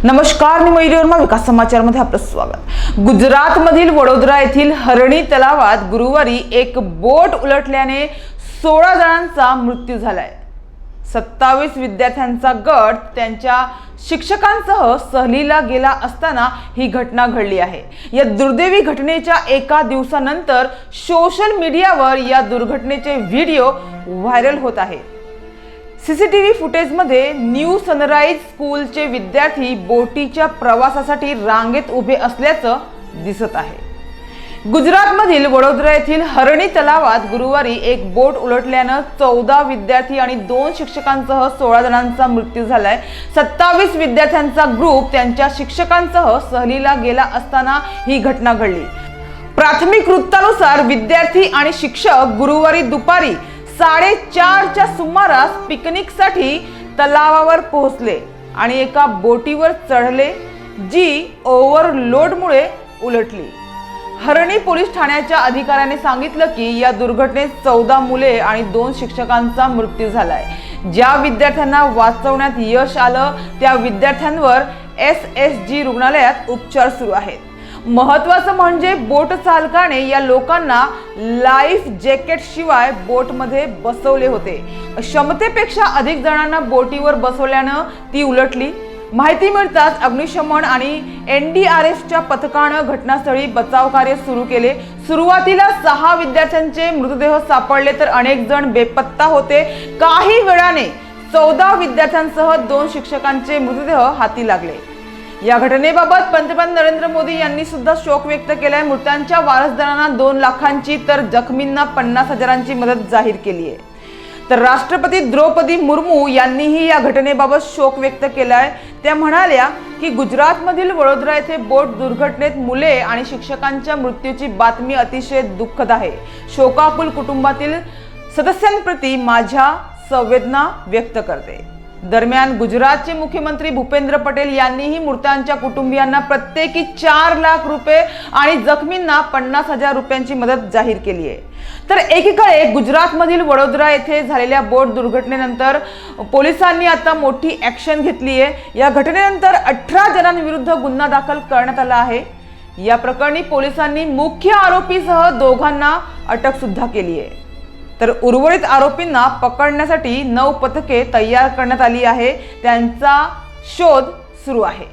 नमस्कार, मी मयुरी वर्मा. विकास समाचारमध्ये आपलं स्वागत. गुजरातमधील वडोदरा येथील हरणी तलावात गुरुवारी एक बोट उलटल्याने 16 जणांचा मृत्यू झालाय. 27 विद्यार्थ्यांचा गट त्यांच्या शिक्षकांसह सहलीला गेला असताना ही घटना घडली आहे. या दुर्दैवी घटनेच्या एका दिवसानंतर सोशल मीडियावर या दुर्घटनेचे व्हिडिओ व्हायरल होत आहेत. सीसीटीव्ही फुटेजमध्ये न्यू सनराइज स्कूलचे विद्यार्थी बोटीच्या प्रवासासाठी रांगेत उभे असल्याचं दिसत आहे. गुजरातमधील वडोदरा येथील हरणी तलावात गुरुवारी एक बोट उलटल्यानं 14 विद्यार्थी आणि 2 शिक्षकांसह 16 जणांचा मृत्यू झालाय. 27 विद्यार्थ्यांचा ग्रुप त्यांच्या शिक्षकांसह सहलीला गेला असताना ही घटना घडली. प्राथमिक वृत्तानुसार विद्यार्थी आणि शिक्षक गुरुवारी दुपारी 4:30च्या सुमारास पिकनिकसाठी तलावावर पोहोचले आणि एका बोटीवर चढले, जी ओव्हरलोडमुळे उलटली. हरणी पोलीस ठाण्याच्या अधिकाऱ्याने सांगितलं की या दुर्घटनेत 14 मुले आणि 2 शिक्षकांचा मृत्यू झालाय. ज्या विद्यार्थ्यांना वाचवण्यात यश आलं त्या विद्यार्थ्यांवर SSG रुग्णालयात उपचार सुरू आहेत. महत्त्वाचं म्हणजे बोट चालकाने या लोकांना लाईफ जॅकेट शिवाय बोटमध्ये बसवले होते. क्षमतेपेक्षा अधिक जणांना बोटीवर बसवल्यानं ती उलटली. माहिती मिळताच अग्निशमन आणि NDRFच्या पथकानं घटनास्थळी बचाव कार्य सुरू केले. सुरुवातीला 6 विद्यार्थ्यांचे मृतदेह सापडले तर अनेक जण बेपत्ता होते. काही वेळाने 14 विद्यार्थ्यांसह 2 शिक्षकांचे मृतदेह हाती लागले. या घटनेबाबत पंतप्रधान नरेंद्र मोदी यांनी सुद्धा शोक व्यक्त केलाय. मृतांच्या वारसदारांना 2 लाखांची तर जखमींना 50,000ची मदत जाहीर केली आहे. तर राष्ट्रपती द्रौपदी मुर्मू यांनीही या घटनेबाबत शोक व्यक्त केलाय. त्या म्हणाल्या की गुजरातमधील वडोदरा येथे बोट दुर्घटनेत मुले आणि शिक्षकांच्या मृत्यूची बातमी अतिशय दुःखद आहे. शोकाकुल कुटुंबातील सदस्यांप्रती माझ्या संवेदना व्यक्त करते. दरम्यान गुजरातचे मुख्यमंत्री भूपेंद्र पटेल यांनीही मृतांच्या कुटुंबियांना प्रत्येकी 4 लाख रुपये आणि जखमींना 50,000 रुपयांची मदत जाहीर केली आहे. तर एकीकडे गुजरातमधील वडोदरा येथे झालेल्या बोट दुर्घटनेनंतर पोलिसांनी आता मोठी ऍक्शन घेतली आहे. या घटनेनंतर 18 जणांविरुद्ध गुन्हा दाखल करण्यात आला आहे. या प्रकरणी पोलिसांनी मुख्य आरोपीसह 2घांना अटक सुद्धा केली आहे. तर उर्वरित आरोपींना पकडण्यासाठी 9 पथके तयार करण्यात आली आहे. त्यांचा शोध सुरू आहे.